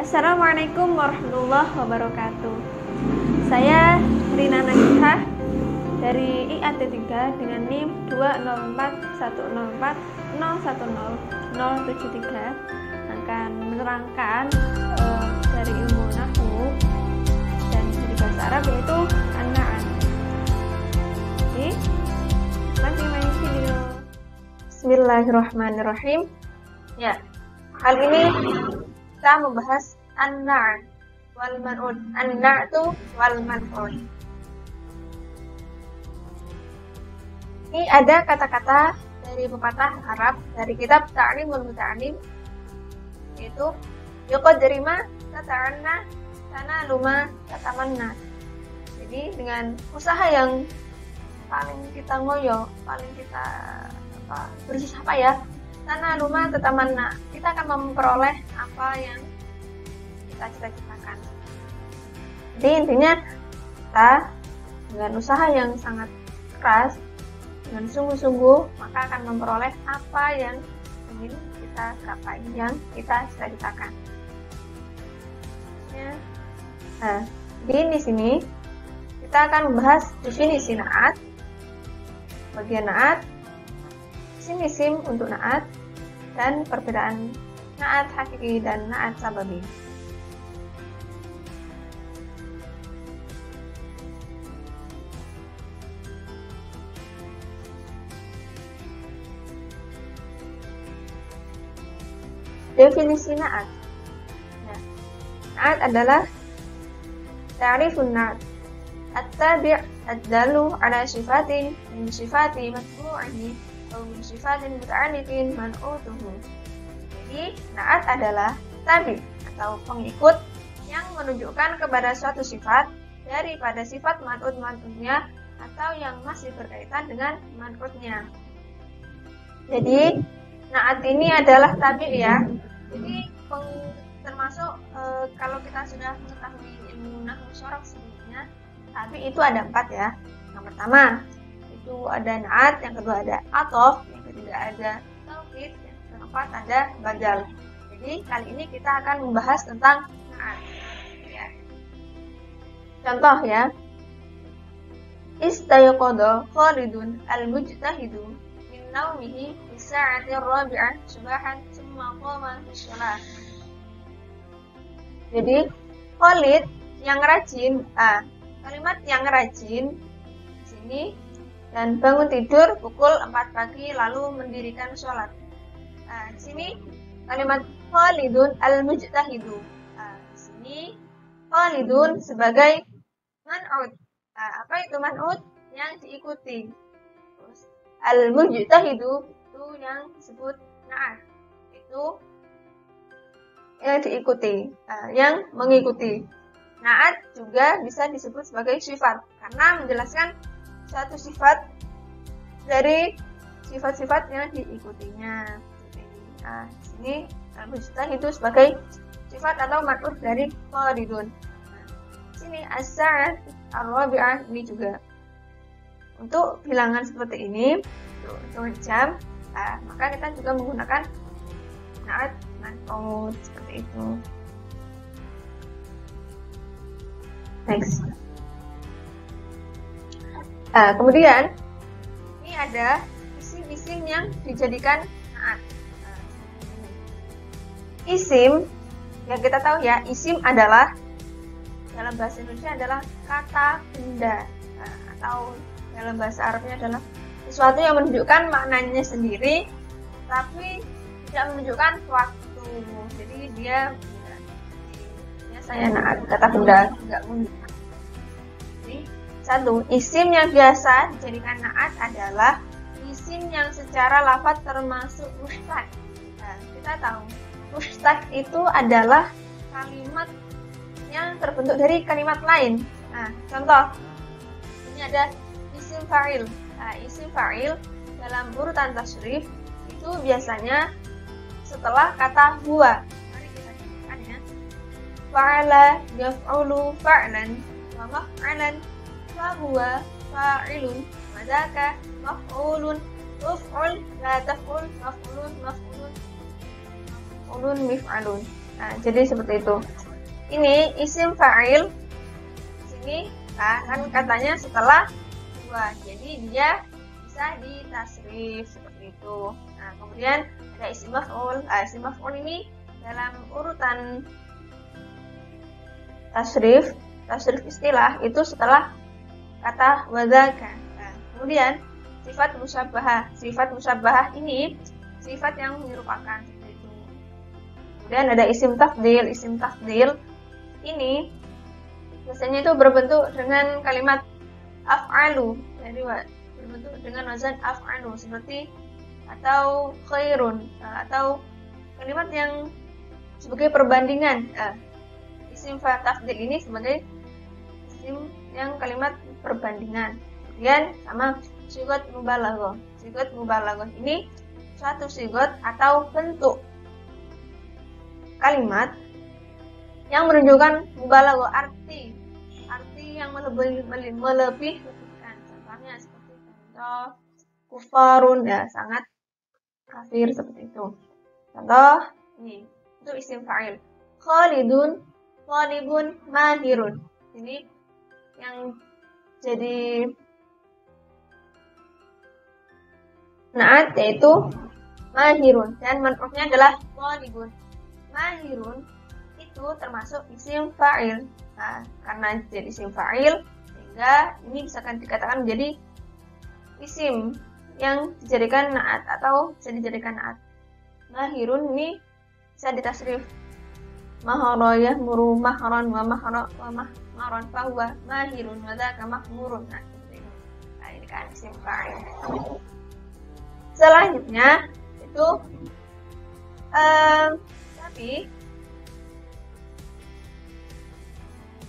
Assalamualaikum warahmatullahi wabarakatuh. Saya Rina Nagihah dari IAT 3 dengan NIM 20410401073 akan menerangkan dari ilmu nahwu dan dari bahasa Arab yaitu an-na'at. Jadi, masih main video. Bismillahirrahmanirrahim. Ya, kali ini kita membahas an-na'at wal man'ut. An-na'tu wal man'ut. Ini ada kata-kata dari pepatah Arab dari kitab Ta'limul Muta'allim, yaitu yuqadrima tata'anna sana luma tatamanna. Jadi dengan usaha yang paling kita ngoyo, paling kita berusaha sana luma tatamanna, kita akan memperoleh apa yang kita cita-citakan. Jadi intinya kita dengan usaha yang sangat keras, dengan sungguh-sungguh, maka akan memperoleh apa yang ingin kita capai, yang kita cita-citakan. Nah, di sini kita akan membahas definisi na'at, bagian na'at, isim-isim untuk na'at, dan perbedaan na'at hakiki dan na'at sababi. Definisi na'at. Na'at adalah ta'rifun na'at at-tabi' ad-dalu ala sifatin min sifati matbu'ihi atau min sifatin muta'alliqin man'utuhu. Jadi, na'at adalah tabi' atau pengikut yang menunjukkan kepada suatu sifat daripada sifat man'ut-man'utnya atau yang masih berkaitan dengan man'utnya. Jadi, na'at ini adalah tabi' ya. Jadi termasuk kalau kita sudah mengetahui ilmu nahwu syarah sebelumnya, tabi' itu ada 4 ya. Yang pertama itu ada na'at, yang kedua ada athof, yang ketiga ada taukid, yang keempat ada badal. Jadi kali ini kita akan membahas tentang na'at. Ya. Contoh ya. Istayqadha Khalidun al-mujtahidu min naumihi fi sa'ati ar-rabi'ah subahan tsumma qama lis-shalah. Jadi Khalid yang rajin, kalimat yang rajin di sini, dan bangun tidur pukul 4 pagi lalu mendirikan sholat. Di sini kalimat Khalidun al-mujtahidu. Di sini Khalidun sebagai man'ut. Apa itu man'ut? Yang diikuti. Terus al-mujtahidu itu yang disebut na'at. Itu yang diikuti, yang mengikuti. Na'at juga bisa disebut sebagai sifat karena menjelaskan suatu sifat dari sifat-sifat yang diikutinya. Nah, di sini al-mujtahid itu sebagai sifat atau man'ut dari Khalidun. Di sini as-sa'at ar-rabi'ah ini juga untuk bilangan seperti ini, untuk jam, maka kita juga menggunakan na'at man'ut seperti itu. Next. Kemudian ini ada isim-isim yang dijadikan na'at. Isim yang kita tahu ya, isim adalah dalam bahasa Indonesia adalah kata benda, atau dalam bahasa Arabnya adalah sesuatu yang menunjukkan maknanya sendiri tapi tidak menunjukkan waktu. Jadi dia biasanya na'at, kata benda, enggak menunjukkan. Jadi satu, isim yang biasa dijadikan na'at adalah isim yang secara lafaz termasuk mushtaq. Kita tahu mushtaq itu adalah kalimat yang terbentuk dari kalimat lain. Contoh ini ada isim fa'il. Isim fa'il dalam urutan tasrif itu biasanya setelah kata huwa. Mari kita sebutkan ya. Fa'ala yaf'ulu fa'lan wa maf'alan fa huwa fa'ilun wa dzaka maf'ulun uf'ul la taf'ul maf'ulun maf'ulun maf'ulun mif'alun. Nah, jadi seperti itu. Ini isim fa'il. Sini kan katanya setelah dua. Jadi dia bisa ditasrif seperti itu. Nah, kemudian ada isim maf'ul. Isim maf'ul ini dalam urutan tasrif istilah itu setelah kata wadzaka. Nah, kemudian sifat musyabbahah. Sifat musyabbahah ini sifat yang menyerupakan seperti itu. Kemudian ada isim tafdil. Isim tafdil ini biasanya itu berbentuk dengan kalimat af'alu. Jadi berbentuk dengan wazan af'alu seperti atau khairun atau kalimat yang sebagai perbandingan. Isim tafdil ini sebagai isim yang kalimat perbandingan. Kemudian sama sigot mubalaghah. Sigot mubalaghah ini suatu sigot atau bentuk kalimat yang menunjukkan mubalaghah, arti yang melebih-lebihkan. Contohnya seperti contoh kufarun, ya sangat kafir seperti itu. Contoh ini itu isim fa'il. Khalidun, talibun, mahirun. Ini yang jadi naat yaitu mahirun dan man'utnya adalah talibun. Mahirun itu termasuk isim fa'il. Nah, karena jadi isim fa'il sehingga ini bisa dikatakan menjadi isim yang dijadikan naat atau bisa dijadikan naat. Mahirun ini bisa ditasrif mahara yahmuru mahran wa mahran fahuwa mahirun wa dzaka mahmurun. Nah, ini kan isim fa'il. Selanjutnya itu tapi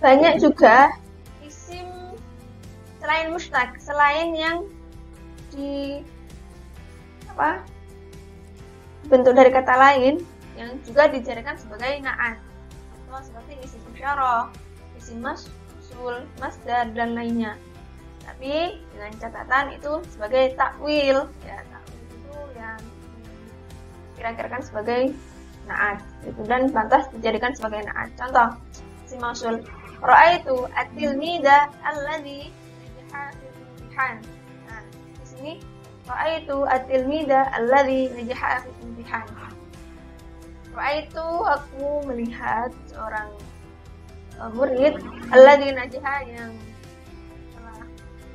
banyak juga isim selain mustaq, selain yang bentuk dari kata lain yang juga dijadikan sebagai naat. Contoh seperti isim isyarah, isim mausul, masdar dan lainnya. Tapi dengan catatan itu sebagai takwil, ya takwil itu yang kira-kirakan sebagai naat itu dan pantas dijadikan sebagai naat. Contoh isim mausul, ra'aitu at-tilmida alladzi najaha fil imtihan. Nah, di sini ra'aitu at-tilmida alladzi najaha fil imtihan. Ra'aitu, aku melihat seorang murid alladzi najaha yang telah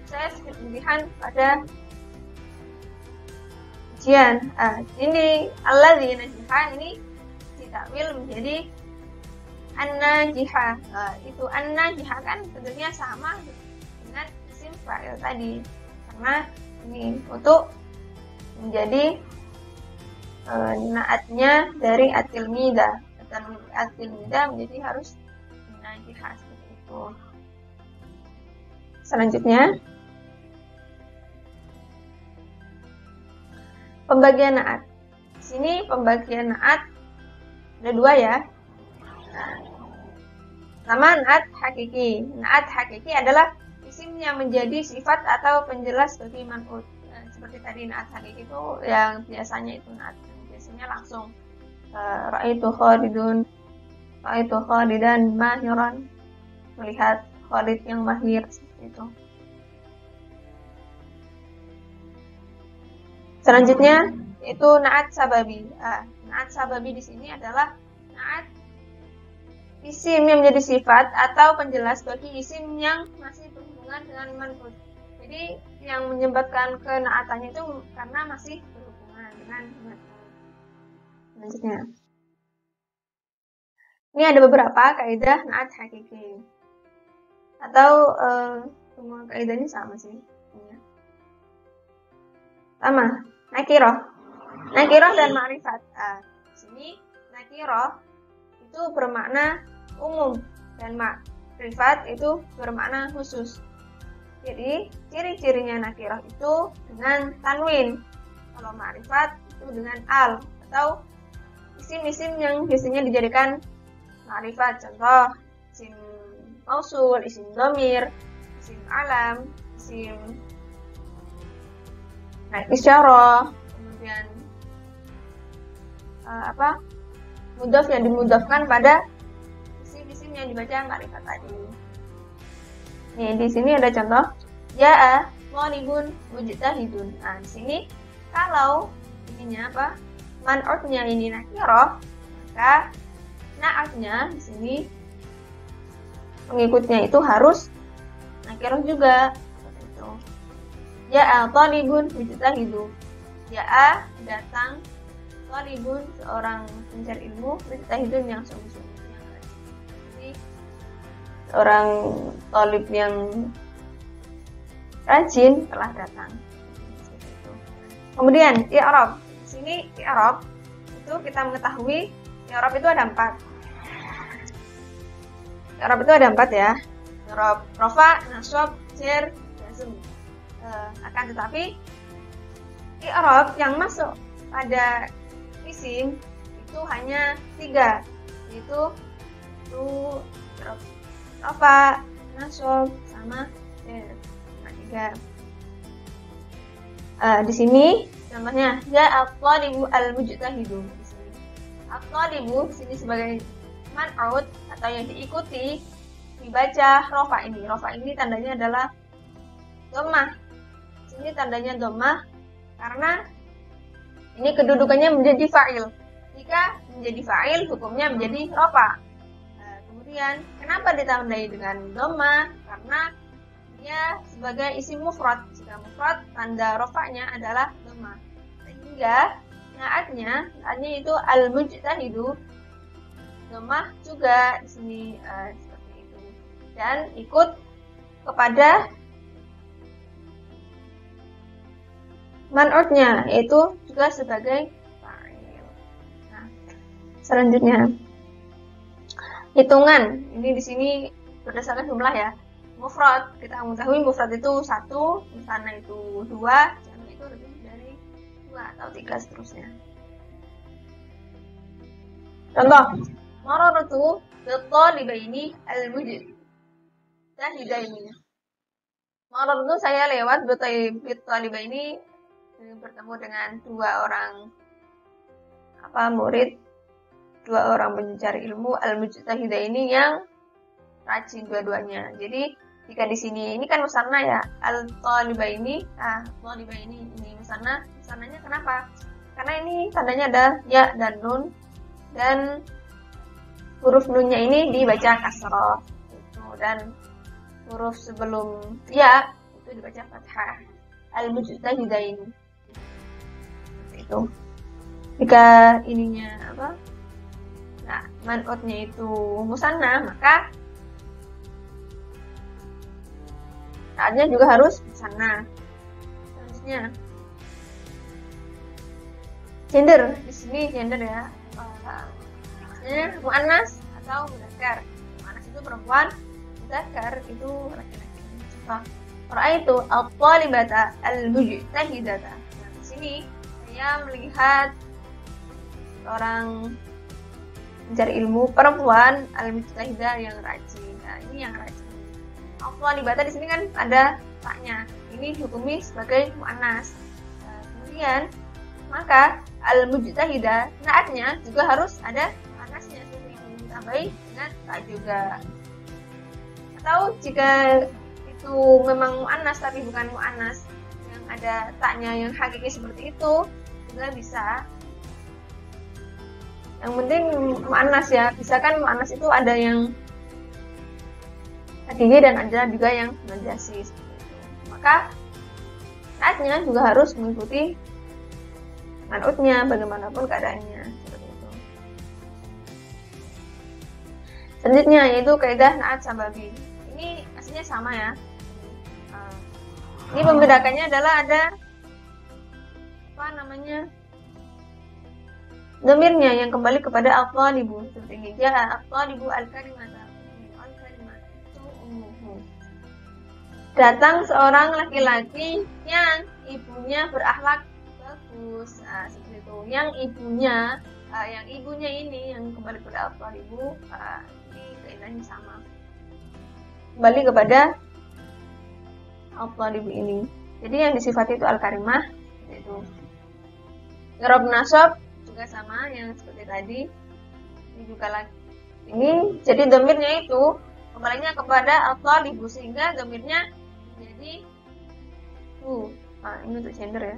sukses fil imtihan pada ujian. Ini alladzi najaha ini ditakwil menjadi an-najihah. Itu an-najihah kan bentuknya sama dengan isim fa'il tadi, karena ini untuk menjadi naatnya dari at-tilmida. At-tilmida menjadi harus an-najihah seperti itu. Selanjutnya pembagian naat. Di sini pembagian naat ada dua ya. Nama naat hakiki. Naat hakiki adalah isim yang menjadi sifat atau penjelas bagi man'ut. Seperti tadi naat hakiki itu yang biasanya itu naat. Biasanya langsung ra'aitu khalidun, ra'aitu khalidan mahiran, melihat Khalid yang mahir seperti itu. Selanjutnya itu naat sababi. Naat sababi di sini adalah naat isim yang menjadi sifat atau penjelas bagi isim yang masih berhubungan dengan man'ut. Jadi yang menyebabkan kenaatannya itu karena masih berhubungan dengan man'ut. Selanjutnya, ini ada beberapa kaidah naat hakiki. Atau semua kaidah ini sama sih. Sama, nakirah. Nakirah dan ma'rifat. Di sini nakirah itu bermakna umum dan ma'rifat itu bermakna khusus. Jadi ciri-cirinya nakirah itu dengan tanwin. Kalau ma'rifat itu dengan al atau isim-isim yang biasanya dijadikan ma'rifat. Contoh isim mausul, isim dhamir, isim alam, isim isyarah, kemudian mudhof yang dimudhofkan pada isim-isim yang dibaca makrifat tadi. Nih, di sini ada contoh ja'a thalibun mujtahidun. Nah, di sini kalau ininya apa? Man'utnya ini nakirah, maka na'atnya di sini pengikutnya itu harus nakirah juga. Seperti itu. Ja'a thalibun mujtahidun. Ja'a datang, thalibun seorang pencari ilmu, mujtahidun yang sungguh-sungguh. Jadi seorang thalib yang rajin telah datang. Kemudian i'rab. Di sini i'rab itu kita mengetahui i'rab itu ada 4. I'rab itu ada 4 ya. I'rab rafa, nasab, jar, jazm. Akan tetapi i'rab yang masuk pada isim itu hanya 3, yaitu i'rab rafa, nasab, sama jar. Di sini contohnya at-thalibu al-mujtahidu. Di sini at-thalibu di sini sebagai man'ut atau yang diikuti dibaca rofa ini. Rofa ini tandanya adalah dhammah. Di sini tandanya dhammah karena ini kedudukannya menjadi fa'il. Jika menjadi fa'il hukumnya menjadi rofa. Kemudian kenapa ditandai dengan dhammah? Karena dia sebagai isim mufrad. Jika mufrad, tanda rofa'nya adalah dhammah. Sehingga naatnya itu al-mujtahidu, dhammah juga di sini seperti itu. Dan ikut kepada man'utnya, yaitu juga sebagai fa'il. Nah, selanjutnya hitungan. Ini di sini berdasarkan jumlah ya. Mufrad, kita mengetahui mufrad itu 1, musanna itu 2, jamak itu lebih dari 2 atau 3 seterusnya. Contoh, marartu bi-thalibaini al-mujtahidaini. Marartu saya lewat bi-thalibaini bertemu dengan 2 orang murid, 2 orang pencari ilmu al-mujtahidaini yang rajin dua-duanya. Jadi jika di sini ini kan musanna ya, al-thalibaini, thalibaini ini musannanya kenapa? Karena ini tandanya ada ya dan nun, dan huruf nunnya ini dibaca kasrah, dan huruf sebelum ya itu dibaca fathah. Al-mujtahidaini. Itu. Jika ininya apa? Nah, man'utnya itu musanna, maka saatnya juga harus musanna. Selanjutnya gender. Di sini gender ya. Muannas atau mudzakkar. Muannas itu perempuan, mudzakkar itu laki-laki. Contoh, ra'aitu at-talibata al-mujtahidata. Nah, di sini saya melihat seorang mencari ilmu perempuan al-mujtahidah yang rajin. Nah, ini yang rajin. Al-talibata di sini kan ada taknya. Ini hukumi sebagai muannas. Kemudian maka al-mujtahidah naatnya juga harus ada muannasnya, ditambahi dengan tak juga. Atau jika itu memang muannas tapi bukan muannas yang ada taknya yang hakiki seperti itu juga bisa. Yang penting muannas ya. Bisa kan muannas itu ada yang hakiki dan ada juga yang majasi seperti itu. Maka naatnya juga harus mengikuti man'utnya bagaimanapun keadaannya seperti itu. Selanjutnya yaitu kaidah naat sababi. Ini aslinya sama ya. Ini pembedakannya adalah ada dhamirnya yang kembali kepada al-thalibu, seperti ini. Al-thalibu al-karimata. Datang seorang laki-laki yang ibunya berakhlak bagus. Nah, seperti itu. Yang ibunya ini yang kembali kepada al-thalibu, ini kaidahnya sama. Kembali kepada al-thalibu ini. Jadi yang disifati itu al-karimah, itu. I'rab nasab juga sama yang seperti tadi. Ini juga lagi. Ini jadi domirnya itu kembalinya kepada at-thalibu, sehingga domirnya menjadi tu. Nah, ini untuk gender ya.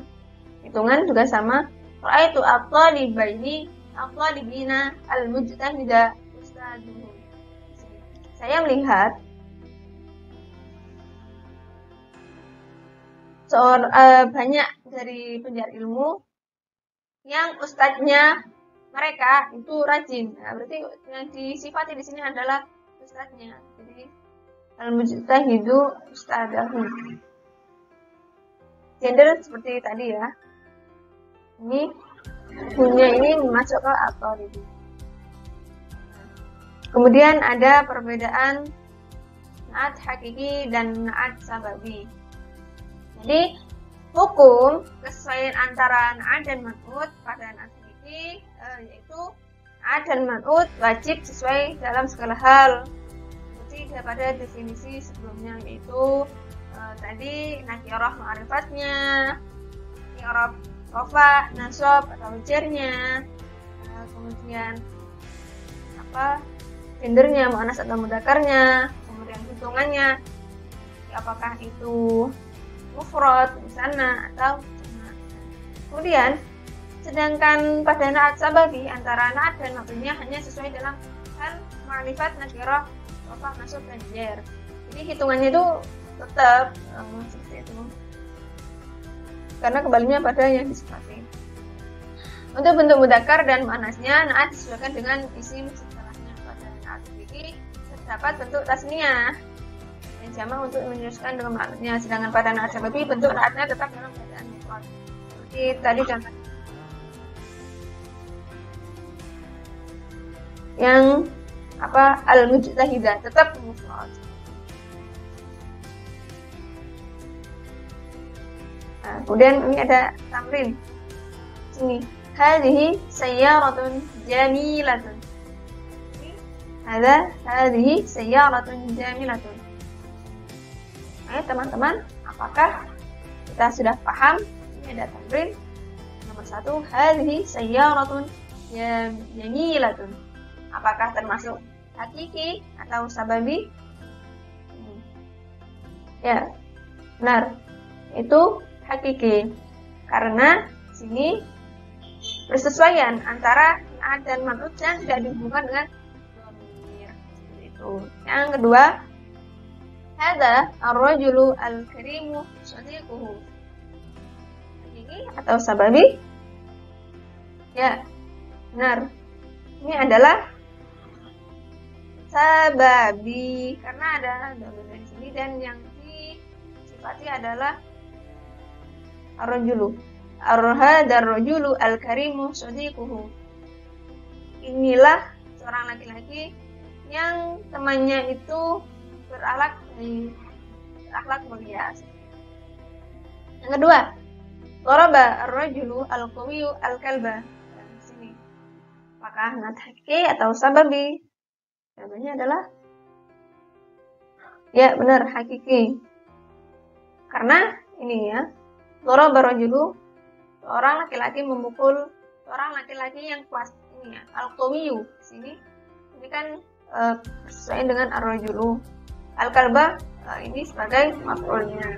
Hitungan juga sama. Ra'aitu at-thalibaini at-thalibina al-mujtahida ustaduhum. Saya melihat banyak dari pencari ilmu yang ustadznya mereka itu rajin. Nah, berarti yang disifati di sini adalah ustadznya. Jadi al-mujtahidu ustadahu. Gender seperti tadi ya. Ini punya ini masuk ke at-thalibu. Kemudian ada perbedaan na'at hakiki dan na'at sababi. Jadi hukum kesesuaian antara na'at dan man'ut pada na'at hakiki yaitu na'at dan man'ut wajib sesuai dalam segala hal. Seperti pada definisi sebelumnya, yaitu tadi nakirah ma'rifatnya, i'rab rafa, nasab atau jarnya, kemudian gendernya, muannas atau mudzakarnya, kemudian hitungannya, apakah itu mufrad di sana atau jamak. Kemudian sedangkan pada na'at sababi antara na'at dan mabninya hanya sesuai dalam hal ma'rifat, nakirah, rafa, nasab dan jar. Jadi hitungannya itu tetap seperti itu. Karena kembalinya pada yang disifati. Untuk bentuk mudzakkar dan muannasnya na'at disesuaikan dengan isim setelahnya. Pada na'at hakiki terdapat bentuk tasniyah yang jamak untuk menyesuaikan dengan maknanya, sedangkan pada na'at sababi bentuk na'atnya tetap dalam keadaan mufrad. Seperti tadi contoh yang al-mujtahidah tetap mufrad. Nah, kemudian ini ada tamrin. Sini, hadhihi sayyaratun jamilatun. Hadhihi sayyaratun jamilatun. Ayo teman-teman, apakah kita sudah paham? Ini ada tamrin. Nomor 1, hadhihi sayyaratun jamilatun. Apakah termasuk hakiki atau sababi? Ya, benar. Itu hakiki. Karena sini persesuaian antara na'at dan man'ut yang tidak dihubungkan dengan dhamir. Itu. Yang kedua, hadza ar-rajulu al-karimu shadiquhu. Hakiki atau sababi? Ya, benar. Ini adalah sababi karena ada dhamir di sini dan yang disifati adalah ar-rajulu. Ar-hadar rajulu al-karimu shadiquhu. Inilah seorang laki-laki yang temannya itu berakhlak mulia. Yang kedua, daraba ar-rajulu al-qawiyyu al-kalba. Di sini. Apakah na'at hakiki atau sababi? Jawabannya adalah ya, benar, hakiki. Karena ini ya, daraba ar-rajulu, seorang laki-laki memukul seorang laki-laki yang kuat. Ini ya, al-qawiyyu. Sini ini kan sesuai dengan ar-rajulu. Al-kalba ini sebagai maf'ulnya.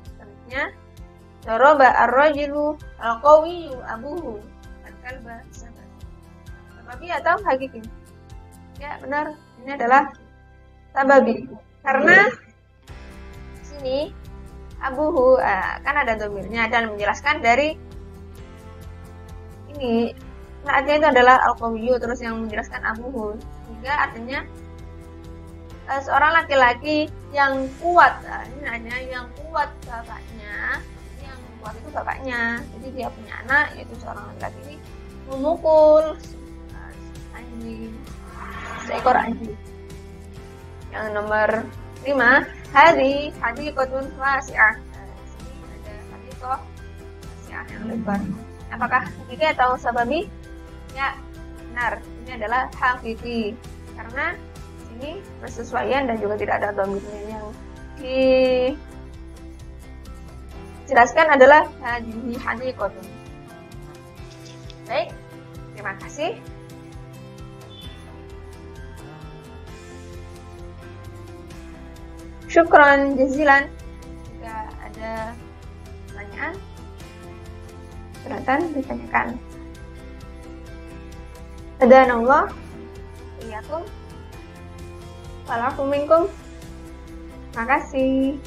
Selanjutnya, daraba ar-rajulu al-qawiyyu abuhu. Al-kalba sababi atau hakiki? Ya, benar. Ini adalah sababi. Karena sini abuhu kan ada dhamirnya dan menjelaskan dari ini naatnya itu adalah al-qawiyyu, terus yang menjelaskan abuhu, sehingga artinya seorang laki-laki yang kuat. Ini hanya yang kuat bapaknya, yang kuat itu bapaknya. Jadi dia punya anak, yaitu seorang laki-laki ini memukul anjing, seekor anjing. Yang nomor 5, hadiqatun wasi'ah. Sini ada hadiqah wasi'ah yang lebar. Apakah hakiki atau sababi? Ya, benar. Ini adalah hakiki. Karena ini persesuaian dan juga tidak ada dhamirnya. Yang dijelaskan adalah hadiqatun. Baik, terima kasih. Syukron jazilan. Jika ada pertanyaan, silakan ditanyakan. Adanallah, iyyakum, walakum minkum. Makasih.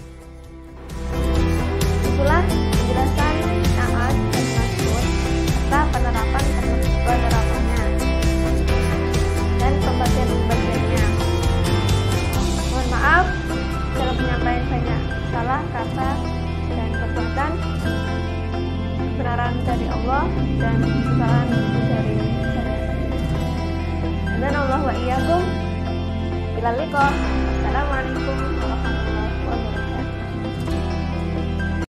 Itulah penjelasan Na'at dan Mas'ud serta penerapannya dan pembagian-pembagiannya. Mohon maaf dalam penyampaian banyak salah kata dan perbuatan. Kebenaran dari Allah dan kesalahan dari saya. Dan Allah wa iyyakum. Bila liqa. Assalamualaikum warahmatullahi wabarakatuh.